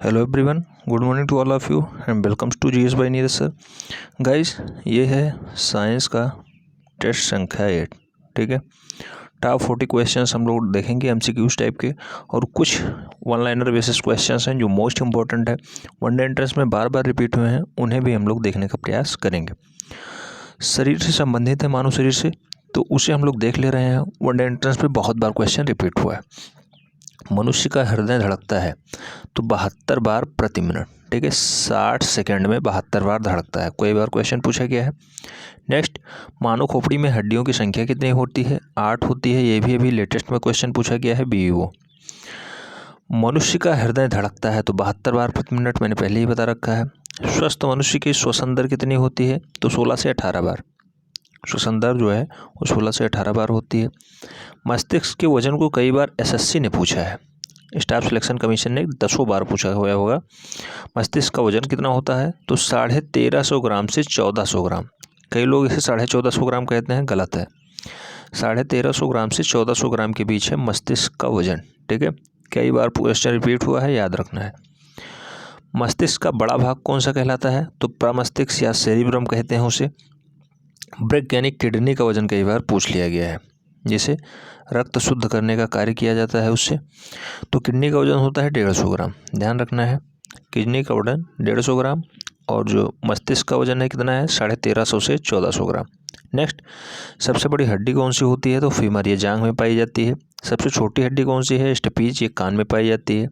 Hello everyone, good morning to all of you and welcomes to GS by Neeraj sir. Guys, ये है science का test संख्या 8। ठीक है, टॉप 40 क्वेश्चंस हम लोग देखेंगे एमसीक्यूज टाइप के, और कुछ वन लाइनर बेसिस क्वेश्चंस हैं जो मोस्ट इंपॉर्टेंट है, वनडे एंट्रेंस में बार बार रिपीट हुए हैं, उन्हें भी हम लोग देखने का प्रयास करेंगे। शरीर से संबंधित है, मानव शरीर से, तो उसे हम लोग देख ले रहे हैं। वनडे एंट्रेंस में बहुत बार क्वेश्चन रिपीट हुआ है। मनुष्य का हृदय धड़कता है तो 72 बार प्रति मिनट। ठीक है, 60 सेकंड में 72 बार धड़कता है, कई बार क्वेश्चन पूछा गया है। नेक्स्ट, मानव खोपड़ी में हड्डियों की संख्या कितनी होती है? 8 होती है, ये भी अभी लेटेस्ट में क्वेश्चन पूछा गया है बीईओ। मनुष्य का हृदय धड़कता है तो 72 बार प्रति मिनट, मैंने पहले ही बता रखा है। स्वस्थ मनुष्य की श्वसन दर कितनी होती है? तो 16 से 18 बार। श्वसन दर जो है वो 16 से 18 बार होती है। मस्तिष्क के वजन को कई बार एसएससी ने पूछा है, स्टाफ सिलेक्शन कमीशन ने 10 बार पूछा हुआ होगा। मस्तिष्क का वजन कितना होता है? तो 1350 ग्राम से 1400 ग्राम। कई लोग इसे 1450 ग्राम कहते हैं, गलत है। 1350 ग्राम से 1400 ग्राम के बीच है मस्तिष्क का वजन। ठीक है, कई बार क्वेश्चन रिपीट हुआ है, याद रखना है। मस्तिष्क का बड़ा भाग कौन सा कहलाता है? तो प्रमस्तिष्क या सेरिब्रम कहते हैं उसे। ब्रेक यानी किडनी का वजन कई बार पूछ लिया गया है, जिसे रक्त शुद्ध करने का कार्य किया जाता है उससे। तो किडनी का वजन होता है 150 ग्राम, ध्यान रखना है। किडनी का वजन 150 ग्राम, और जो मस्तिष्क का वजन है कितना है? 1350 से 1400 ग्राम। नेक्स्ट, सबसे बड़ी हड्डी कौन सी होती है? तो फीमर, ये जांघ में पाई जाती है। सबसे छोटी हड्डी कौन सी है? स्टपीज, ये कान में पाई जाती है।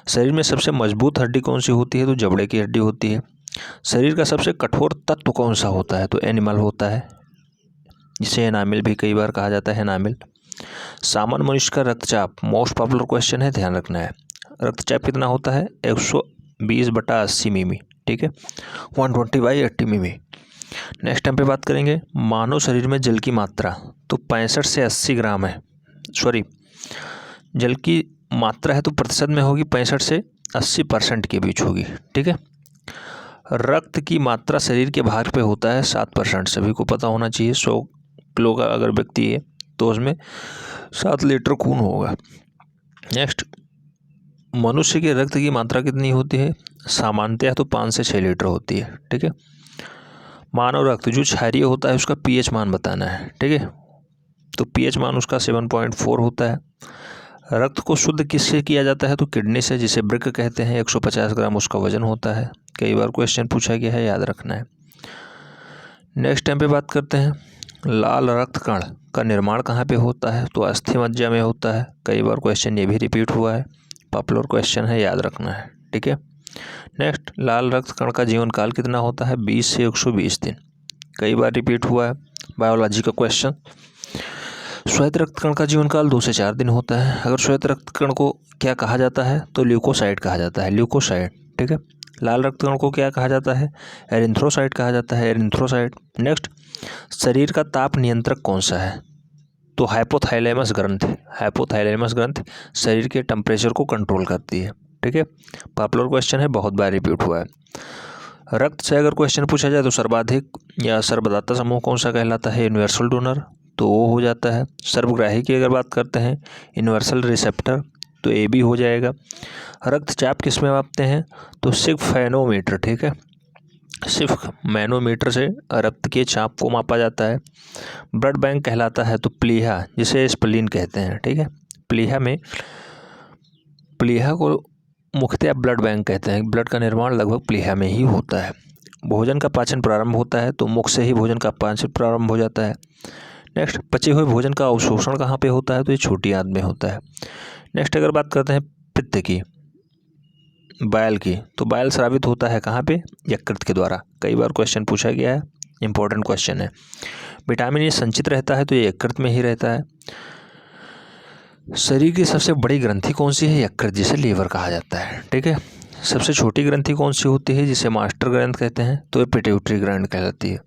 शरीर में सबसे मजबूत हड्डी कौन सी होती है? तो जबड़े की हड्डी होती है। शरीर का सबसे कठोर तत्व कौन सा होता है? तो एनिमल होता है, जिसे एनामिल भी कई बार कहा जाता है, एनामिल। सामान्य मनुष्य का रक्तचाप, मोस्ट पॉपुलर क्वेश्चन है, ध्यान रखना है। रक्तचाप कितना होता है? 120/80 मिमी। ठीक है, 120/80 मिमी। नेक्स्ट टाइम पे बात करेंगे मानव शरीर में जल की मात्रा, तो 65 से 80 ग्राम है। सॉरी, जल की मात्रा है तो प्रतिशत में होगी, 65 से 80% के बीच होगी। ठीक है, रक्त की मात्रा शरीर के भार पे होता है 7%, सभी को पता होना चाहिए। 100 किलो का अगर व्यक्ति है तो उसमें 7 लीटर खून होगा। नेक्स्ट, मनुष्य के रक्त की मात्रा कितनी होती है? सामान्यतः तो 5 से 6 लीटर होती है। ठीक है, मानव रक्त जो क्षारीय होता है उसका पीएच मान बताना है। ठीक है, तो पीएच मान उसका 7.4 होता है। रक्त को शुद्ध किससे किया जाता है? तो किडनी से, जिसे वृक्क कहते हैं। 150 ग्राम उसका वजन होता है, कई बार क्वेश्चन पूछा गया है, याद रखना है। नेक्स्ट टाइम पे बात करते हैं लाल रक्त कण का निर्माण कहाँ पे होता है? तो अस्थि मज्जा में होता है, कई बार क्वेश्चन ये भी रिपीट हुआ है, पॉपुलर क्वेश्चन है, याद रखना है। ठीक है, नेक्स्ट, लाल रक्त कण का जीवन काल कितना होता है? 20 से 120 दिन, कई बार रिपीट हुआ है, बायोलॉजी का क्वेश्चन। श्वेत रक्त कण का जीवन काल 2 से 4 दिन होता है। अगर श्वेत रक्त कण को क्या कहा जाता है? तो ल्यूकोसाइट कहा जाता है, ल्यूकोसाइट। ठीक है, लाल रक्त कण को क्या कहा जाता है? एरिथ्रोसाइट कहा जाता है, एरिथ्रोसाइट। नेक्स्ट, शरीर का ताप नियंत्रक कौन सा है? तो हाइपोथैलेमस ग्रंथि। हाइपोथैलेमस ग्रंथि शरीर के टेम्परेचर को कंट्रोल करती है। ठीक है, पॉपुलर क्वेश्चन है, बहुत बार रिपीट हुआ है। रक्त से अगर क्वेश्चन पूछा जाए तो सर्वाधिक या सर्वदाता समूह कौन सा कहलाता है? यूनिवर्सल डोनर, तो वो हो जाता है। सर्वग्राही की अगर बात करते हैं, यूनिवर्सल रिसेप्टर, तो ए भी हो जाएगा। रक्तचाप किस में मापते हैं? तो सिर्फ मैनोमीटर। ठीक है, सिर्फ मैनोमीटर से रक्त के चाप को मापा जाता है। ब्लड बैंक कहलाता है तो प्लीहा, जिसे स्प्लीन कहते हैं। ठीक है, प्लीहा को मुख्यतः ब्लड बैंक कहते हैं। ब्लड का निर्माण लगभग प्लीहा में ही होता है। भोजन का पाचन प्रारंभ होता है तो मुख से ही भोजन का पाचन प्रारंभ हो जाता है। नेक्स्ट, पचे हुए भोजन का अवशोषण कहाँ पे होता है? तो ये छोटी आंत में होता है। नेक्स्ट, अगर बात करते हैं पित्त की, बायल की, तो बायल स्रावित होता है कहाँ पे? यकृत के द्वारा, कई बार क्वेश्चन पूछा गया है, इंपॉर्टेंट क्वेश्चन है। विटामिन ए संचित रहता है तो ये यकृत में ही रहता है। शरीर की सबसे बड़ी ग्रंथि कौन सी है? यकृत, जिसे लीवर कहा जाता है। ठीक है, सबसे छोटी ग्रंथि कौन सी होती है? जिसे मास्टर ग्रंथ कहते हैं, तो ये पिट्यूटरी ग्रंथ कहलाती है।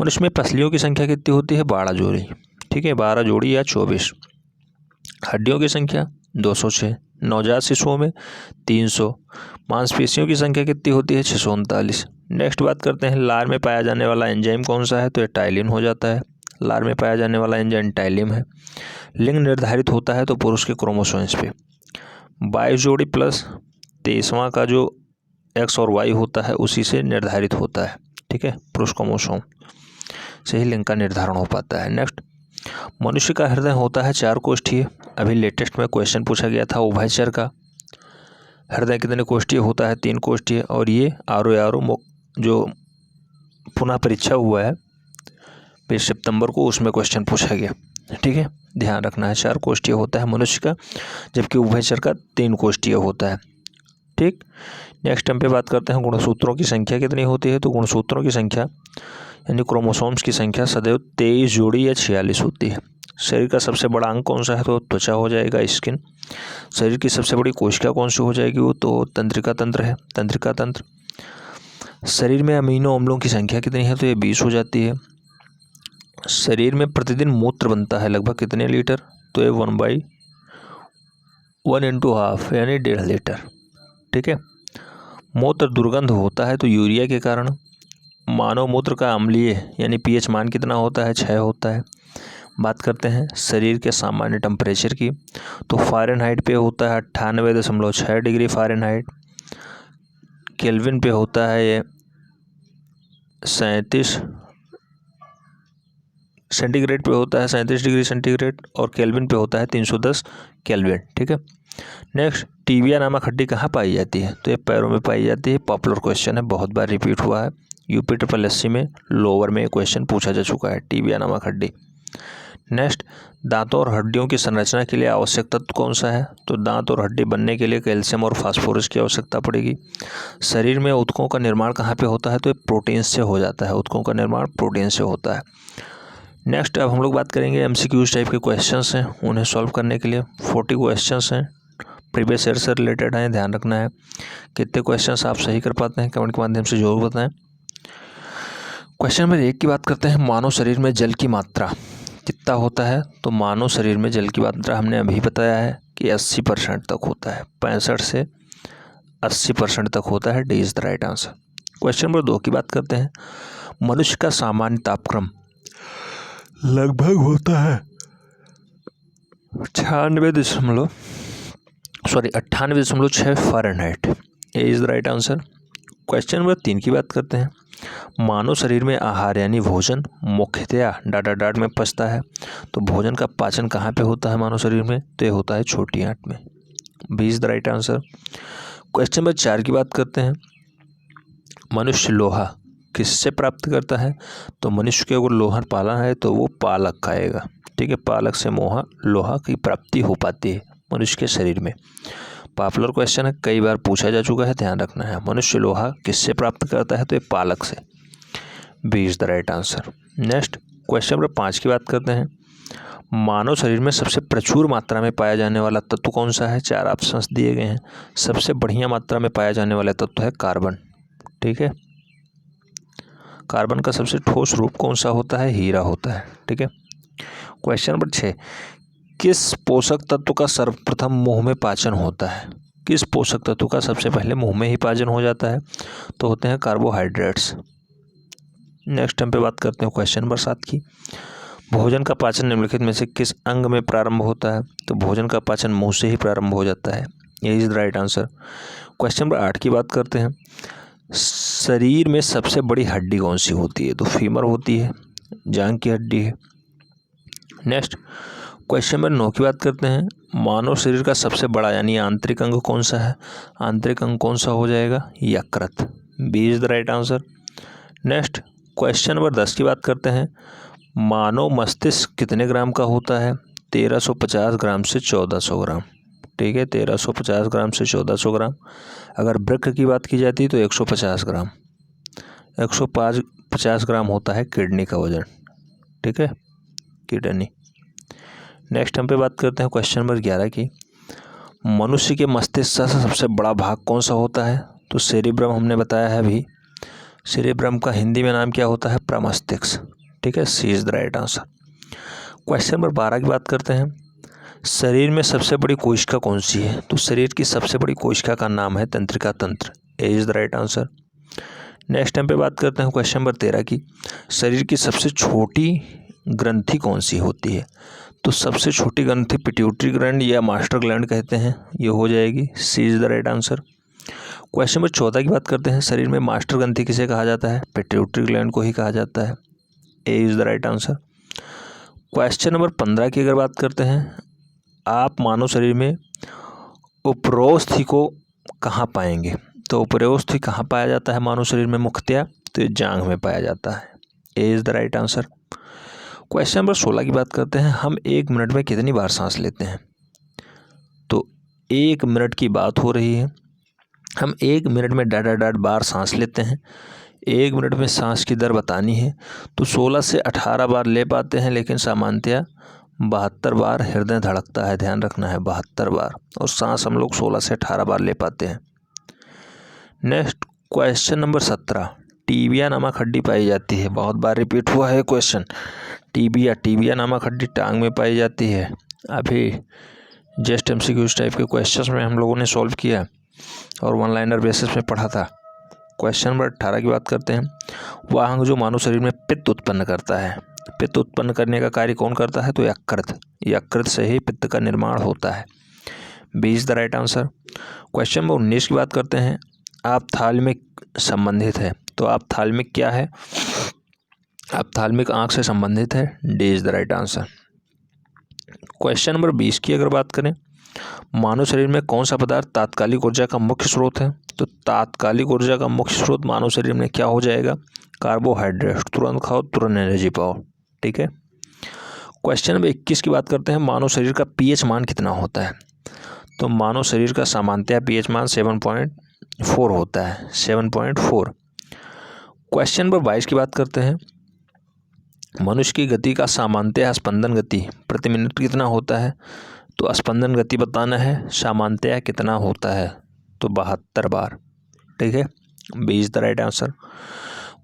मनुष्य में पसलियों की संख्या कितनी होती है? 12 जोड़ी। ठीक है, 12 जोड़ी या 24। हड्डियों की संख्या 206, नवजात शिशुओं में 300। मांसपेशियों की संख्या कितनी होती है? 639। नेक्स्ट बात करते हैं लार में पाया जाने वाला एंजाइम कौन सा है? तो ये टाइलिन हो जाता है। लार में पाया जाने वाला एंजाइम टाइलिन है। लिंग निर्धारित होता है तो पुरुष के क्रोमोसोम्स पे 22 जोड़ी प्लस 23वां का जो एक्स और वाई होता है उसी से निर्धारित होता है, ठीक है, पुरुष क्रोमोसोम से ही लिंग का निर्धारण हो पाता है। नेक्स्ट, मनुष्य का हृदय होता है 4 कोष्ठीय। अभी लेटेस्ट में क्वेश्चन पूछा गया था उभयचर का, हृदय कितने कोष्ठीय होता है, 3 कोष्ठीय। और ये आरो जो पुनः परीक्षा हुआ है 20 सितंबर को, उसमें क्वेश्चन पूछा गया, ठीक है, ध्यान रखना है। 4 कोष्ठीय होता है मनुष्य का, जबकि उभयचर का 3 कोष्ठीय होता है, ठीक। नेक्स्ट हम पे बात करते हैं गुणसूत्रों की संख्या कितनी होती है। तो गुणसूत्रों की संख्या यानी क्रोमोसोम्स की संख्या सदैव 23 जोड़ी या 46 होती है। शरीर का सबसे बड़ा अंग कौन सा है, तो त्वचा हो जाएगा, स्किन। शरीर की सबसे बड़ी कोशिका कौन सी हो जाएगी, वो तो तंत्रिका तंत्र है, तंत्रिका तंत्र। शरीर में अमीनो अम्लों की संख्या कितनी है, तो ये 20 हो जाती है। शरीर में प्रतिदिन मूत्र बनता है लगभग कितने लीटर, तो ये 1/1 × ½ यानी 1.5 लीटर, ठीक है। मूत्र दुर्गंध होता है तो यूरिया के कारण। मानव मूत्र का अम्लीय यानी पीएच मान कितना होता है, 6 होता है। बात करते हैं शरीर के सामान्य टेम्परेचर की, तो फ़ारेनहाइट पे होता है 98.6 डिग्री फ़ारेनहाइट। केल्विन पे होता है ये 37, सेंटीग्रेड पे होता है 37 डिग्री सेंटीग्रेड, और केल्विन पे होता है 310 केल्विन, ठीक है। नेक्स्ट, टीबिया नामक हड्डी कहाँ पाई जाती है, तो ये पैरों में पाई जाती है। पॉपुलर क्वेश्चन है, बहुत बार रिपीट हुआ है, UPSSC में लोअर में क्वेश्चन पूछा जा चुका है, टीबिया नामक हड्डी। नेक्स्ट, दांतों और हड्डियों की संरचना के लिए आवश्यक तत्व कौन सा है, तो दांत और हड्डी बनने के लिए कैल्शियम और फास्फोरस की आवश्यकता पड़ेगी। शरीर में ऊतकों का निर्माण कहाँ पे होता है, तो ये प्रोटीन से हो जाता है, ऊतकों का निर्माण प्रोटीन से होता है। नेक्स्ट, अब हम लोग बात करेंगे MCQs टाइप के क्वेश्चंस हैं, उन्हें सॉल्व करने के लिए 40 क्वेश्चंस हैं, प्रीवियस ईयर से रिलेटेड हैं, ध्यान रखना है। कितने क्वेश्चंस आप सही कर पाते हैं कमेंट के माध्यम से जरूर बताएं। क्वेश्चन नंबर 1 की बात करते हैं, मानव शरीर में जल की मात्रा कितना होता है, तो मानव शरीर में जल की मात्रा हमने अभी बताया है कि 80% तक होता है, 65 से 80% तक होता है, D is the right answer. Question number 2 की बात करते हैं, मनुष्य का सामान्य तापक्रम लगभग होता है 98.6 फ़ारेनहाइट, ये is the right answer. Question number 3 की बात करते हैं, मानव शरीर में आहार यानी भोजन मुख्यतया डाट में पचता है, तो भोजन का पाचन कहाँ पे होता है मानव शरीर में, तो ये होता है छोटी आंत में, B is the right answer. Question number 4 की बात करते हैं, मनुष्य लोहा किससे प्राप्त करता है, तो मनुष्य के अगर लोहा पाला है तो वो पालक खाएगा, ठीक है, पालक से लोहा की प्राप्ति हो पाती है मनुष्य के शरीर में। पॉपुलर क्वेश्चन है, कई बार पूछा जा चुका है, ध्यान रखना है। मनुष्य लोहा किससे प्राप्त करता है, तो ये पालक से, B is the right answer. Next, question number 5 की बात करते हैं, मानव शरीर में सबसे प्रचुर मात्रा में पाया जाने वाला तत्व कौन सा है, 4 ऑप्शंस दिए गए हैं। सबसे बढ़िया मात्रा में पाया जाने वाला तत्व है कार्बन, ठीक है। कार्बन का सबसे ठोस रूप कौन सा होता है, हीरा होता है, ठीक है। क्वेश्चन नंबर 6, किस पोषक तत्व का सर्वप्रथम मुंह में पाचन होता है, किस पोषक तत्व का सबसे पहले मुंह में ही पाचन हो जाता है, तो होते हैं कार्बोहाइड्रेट्स। नेक्स्ट हम पे बात करते हैं क्वेश्चन नंबर 7 की, भोजन का पाचन निम्नलिखित में से किस अंग में प्रारंभ होता है, तो भोजन का पाचन मुंह से ही प्रारंभ हो जाता है, ये is the right answer. Question number 8 की बात करते हैं, शरीर में सबसे बड़ी हड्डी कौन सी होती है, तो फीमर होती है, जांघ की हड्डी है। नेक्स्ट, क्वेश्चन नंबर 9 की बात करते हैं, मानव शरीर का सबसे बड़ा यानी आंतरिक अंग कौन सा है, आंतरिक अंग कौन सा हो जाएगा, यकृत, B is the right answer. Next, question number 10 की बात करते हैं, मानव मस्तिष्क कितने ग्राम का होता है, 1350 ग्राम से 1400 ग्राम, ठीक है, 1350 ग्राम से 1400 ग्राम। अगर वृक्क की बात की जाती है तो 150 ग्राम, 150 ग्राम होता है किडनी का वजन, ठीक है, किडनी। नेक्स्ट हम पे बात करते हैं क्वेश्चन नंबर 11 की, मनुष्य के मस्तिष्क का सबसे बड़ा भाग कौन सा होता है, तो सेरिब्रम हमने बताया है अभी। सेरिब्रम का हिंदी में नाम क्या होता है, प्रमस्तिष्क, ठीक है, C is the right answer. Question number 12 की बात करते हैं, शरीर में सबसे बड़ी कोशिका कौन सी है, तो शरीर की सबसे बड़ी कोशिका का नाम है तंत्रिका तंत्र, A is the right answer. Next time पे बात करते हैं क्वेश्चन नंबर 13 की, शरीर की सबसे छोटी ग्रंथि कौन सी होती है, तो सबसे छोटी ग्रंथि पिट्यूटरी ग्लैंड या मास्टर ग्लैंड कहते हैं, ये हो जाएगी, C is the right answer. Question number 14 की बात करते हैं। शरीर में मास्टर ग्रंथि किसे कहा जाता है? पिट्यूटरी ग्लैंड को ही कहा जाता है। A is the right answer. Question number 15 की अगर बात करते हैं, आप मानव शरीर में उपरोस्थि को कहाँ पाएंगे? तो उपरोस्थि कहाँ पाया जाता है मानव शरीर में मुख्यतः? तो ये जांघ में पाया जाता है। A is the right answer. Question number 16 की बात करते हैं। हम 1 मिनट में कितनी बार सांस लेते हैं? तो 1 मिनट की बात हो रही है। हम 1 मिनट में डाट बार सांस लेते हैं। 1 मिनट में सांस की दर बतानी है तो 16 से 18 बार ले पाते हैं, लेकिन सामान्यतः 72 बार हृदय धड़कता है। ध्यान रखना है 72 बार, और सांस हम लोग 16 से 18 बार ले पाते हैं। Next question number 17। टीबिया नामक हड्डी पाई जाती है। बहुत बार रिपीट हुआ है क्वेश्चन। टीबिया नामक हड्डी टांग में पाई जाती है। अभी जस्ट एमसीक्यूज टाइप के क्वेश्चंस में हम लोगों ने सॉल्व किया और वन लाइनर बेसिस में पढ़ा था। क्वेश्चन नंबर 18 की बात करते हैं। वह अंग जो मानव शरीर में पित्त उत्पन्न करता है। पित्त उत्पन्न करने का कार्य कौन करता है? तो यकृत। यकृत से ही पित्त का निर्माण होता है। B is the right answer. Question number 19 की बात करते हैं। ऑप्थाल्मिक संबंधित है। तो ऑप्थाल्मिक क्या है? ऑप्थाल्मिक आंख से संबंधित है। D is the right answer. Question number 20 की अगर बात करें, मानव शरीर में कौन सा पदार्थ तात्कालिक ऊर्जा का मुख्य स्रोत है? तो तात्कालिक ऊर्जा का मुख्य स्रोत मानव शरीर में क्या हो जाएगा? कार्बोहाइड्रेट। तुरंत खाओ, तुरंत एनर्जी पाओ। ठीक है। क्वेश्चन नंबर 21 की बात करते हैं। मानव शरीर का पीएच मान कितना होता है? तो मानव शरीर का सामान्यतः पीएच मान 7.4 होता है। 7.4। क्वेश्चन नंबर 22 की बात करते हैं। मनुष्य की गति का सामान्यतः स्पंदन गति प्रति मिनट कितना होता है? तो स्पंदन गति बताना है, सामान्यतः कितना होता है? तो 72 बार। ठीक है। B is the right answer.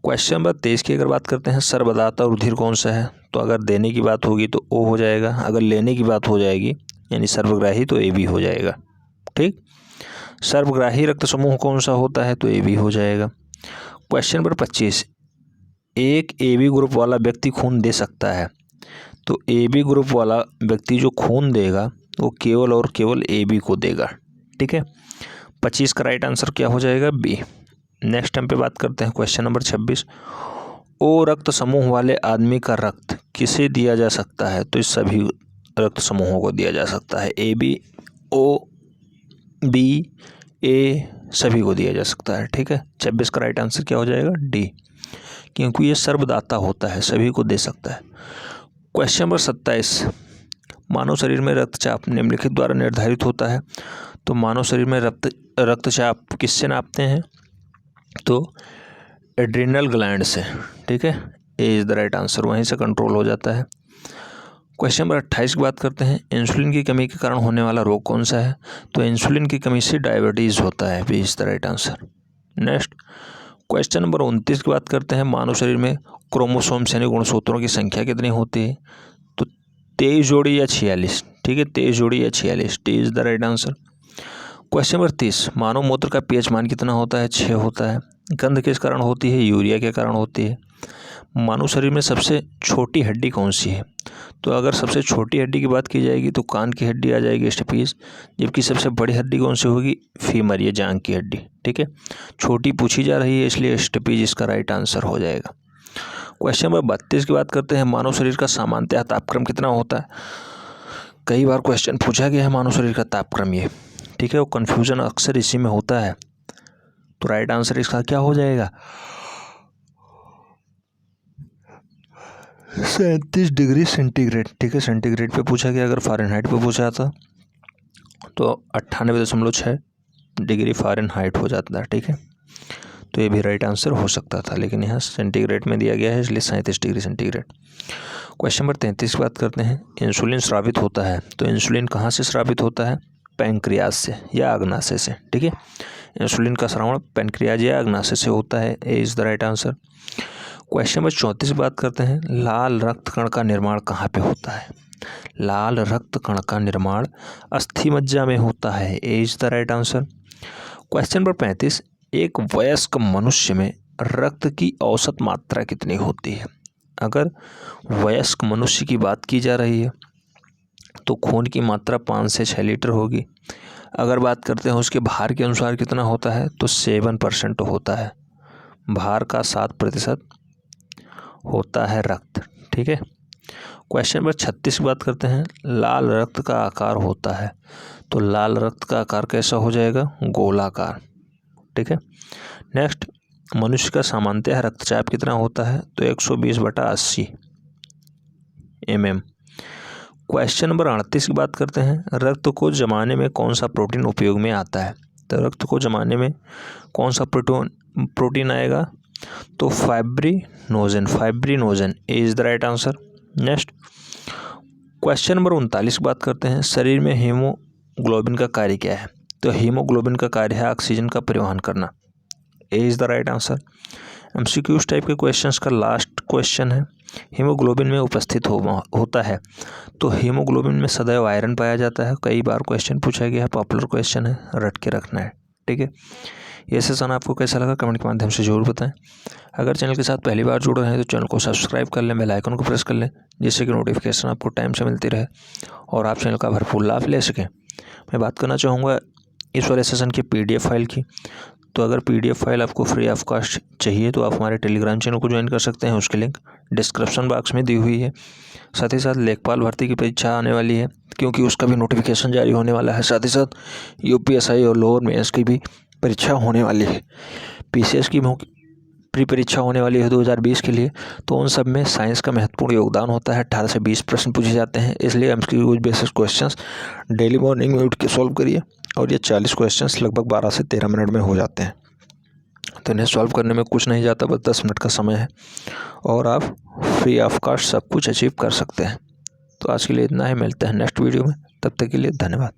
Question number 23 की अगर बात करते हैं। सर्वदाता रुधिर कौन सा है? तो अगर देने की बात होगी तो ओ हो जाएगा, अगर लेने की बात हो जाएगी यानी सर्वग्राही तो ए बी हो जाएगा। ठीक। सर्वग्राही रक्त समूह कौन सा होता है? तो ए बी हो जाएगा। Question number 25। एक ए बी ग्रुप वाला व्यक्ति खून दे सकता है। तो ए बी ग्रुप वाला व्यक्ति जो खून देगा वो केवल और केवल ए बी को देगा। ठीक है। 25 का राइट आंसर क्या हो जाएगा? बी। नेक्स्ट टाइम पे बात करते हैं क्वेश्चन नंबर 26। ओ रक्त समूह वाले आदमी का रक्त किसे दिया जा सकता है? तो इस सभी रक्त समूहों को दिया जा सकता है। ए बी, ओ, बी, ए सभी को दिया जा सकता है। ठीक है। 26 का राइट आंसर क्या हो जाएगा? डी, क्योंकि ये सर्वदाता होता है, सभी को दे सकता है। Question number 27। मानव शरीर में रक्तचाप निम्नलिखित द्वारा निर्धारित होता है। तो मानव शरीर में रक्तचाप किससे नापते हैं? तो एड्रिनल ग्लैंड से। ठीक है। A is the right answer, वहीं से कंट्रोल हो जाता है। क्वेश्चन नंबर 28 की बात करते हैं। इंसुलिन की कमी के कारण होने वाला रोग कौन सा है? तो इंसुलिन की कमी से डायबिटीज होता है। B is the right answer. Next question number 29 की बात करते हैं। मानव शरीर में क्रोमोसोम्स यानी गुणसूत्रों की संख्या कितनी होती है? तो 23 जोड़ी या 46। ठीक है, 23 जोड़ी या 46। D is the right answer. Question number 30। मानव मूत्र का पीएच मान कितना होता है? 6 होता है। गंध किस कारण होती है? यूरिया के कारण होती है। मानव शरीर में सबसे छोटी हड्डी कौन सी है? तो अगर सबसे छोटी हड्डी की बात की जाएगी तो कान की हड्डी आ जाएगी, स्टेपीज। जबकि सबसे बड़ी हड्डी कौन सी होगी? फीमर, ये जांघ की हड्डी। ठीक है। छोटी पूछी जा रही है इसलिए स्टेपीज इसका राइट आंसर हो जाएगा। क्वेश्चन नंबर 32 की बात करते हैं। मानव शरीर का सामान्यतः तापक्रम कितना होता है? कई बार क्वेश्चन पूछा गया है मानव शरीर का तापक्रम ये। ठीक है। वो कन्फ्यूजन अक्सर इसी में होता है। तो राइट आंसर इसका क्या हो जाएगा? 37 डिग्री सेंटीग्रेड। ठीक है। सेंटीग्रेड पे पूछा गया, अगर फ़ारेनहाइट पे पूछा था तो 98.6 डिग्री फ़ारेनहाइट हो जाता है। ठीक है। तो ये भी राइट आंसर हो सकता था, लेकिन यहाँ सेंटीग्रेड में दिया गया है इसलिए 37 डिग्री सेंटीग्रेड। क्वेश्चन नंबर 33 की बात करते हैं। इंसुलिन स्रावित होता है। तो इंसुलिन कहाँ से स्रावित होता है? पैंक्रियाज से या अग्नाशय से। ठीक है। इंसुलिन का स्रावण पैंक्रियाज या अग्नाशय से होता है। A is the right answer. Question number 34 की बात करते हैं। लाल रक्त कण का निर्माण कहाँ पे होता है? लाल रक्त कण का निर्माण अस्थि मज्जा में होता है। A is the right answer. Question number 35। एक वयस्क मनुष्य में रक्त की औसत मात्रा कितनी होती है? अगर वयस्क मनुष्य की बात की जा रही है तो खून की मात्रा 5 से 6 लीटर होगी। अगर बात करते हैं उसके भार के अनुसार कितना होता है, तो 7% होता है। भार का 7% होता है रक्त। ठीक है। क्वेश्चन नंबर 36 की बात करते हैं। लाल रक्त का आकार होता है, तो लाल रक्त का आकार कैसा हो जाएगा, गोलाकार। ठीक है। नेक्स्ट, मनुष्य का सामान्यतः रक्तचाप कितना होता है, तो 120/80 mm। क्वेश्चन नंबर 38 की बात करते हैं। रक्त को जमाने में कौन सा प्रोटीन उपयोग में आता है, तो रक्त को जमाने में कौन सा प्रोटीन आएगा, तो fibrinogen is the right answer. Next, question number 39 की बात करते हैं। शरीर में हीमोग्लोबिन का कार्य क्या है, तो हीमोग्लोबिन का कार्य है ऑक्सीजन का परिवहन करना। A is the right answer. MCQs type के क्वेश्चंस का लास्ट क्वेश्चन है। हीमोग्लोबिन में उपस्थित होता है, तो हीमोग्लोबिन में सदैव आयरन पाया जाता है। कई बार क्वेश्चन पूछा गया है, पॉपुलर क्वेश्चन है, रट के रखना है। ठीक है। ये सेशन आपको कैसा लगा कमेंट के माध्यम से जरूर बताएं। अगर चैनल के साथ पहली बार जुड़ रहे हैं तो चैनल को सब्सक्राइब कर लें, बेल आइकन को प्रेस कर लें, जिससे कि नोटिफिकेशन आपको टाइम से मिलती रहे और आप चैनल का भरपूर लाभ ले सकें। मैं बात करना चाहूँगा इस वाले सेशन की PDF फाइल की। तो अगर PDF फाइल आपको फ्री ऑफ कॉस्ट चाहिए तो आप हमारे टेलीग्राम चैनल को ज्वाइन कर सकते हैं। उसकी लिंक डिस्क्रिप्शन बॉक्स में दी हुई है। साथ ही साथ लेखपाल भर्ती की परीक्षा आने वाली है, क्योंकि उसका भी नोटिफिकेशन जारी होने वाला है। साथ ही साथ UPSI और लोअर मेंस की भी परीक्षा होने वाली है। PCS की प्री परीक्षा होने वाली है 2020 के लिए। तो उन सब में साइंस का महत्वपूर्ण योगदान होता है। 18 से 20 प्रश्न पूछे जाते हैं, इसलिए MCQ basis questions daily morning में उठ के सॉल्व करिए। और ये 40 क्वेश्चंस लगभग 12 से 13 मिनट में हो जाते हैं। तो इन्हें सॉल्व करने में कुछ नहीं जाता, बस 10 मिनट का समय है और आप फ्री ऑफ कॉस्ट सब कुछ अचीव कर सकते हैं। तो आज के लिए इतना ही, मिलते हैं नेक्स्ट वीडियो में। तब तक के लिए धन्यवाद।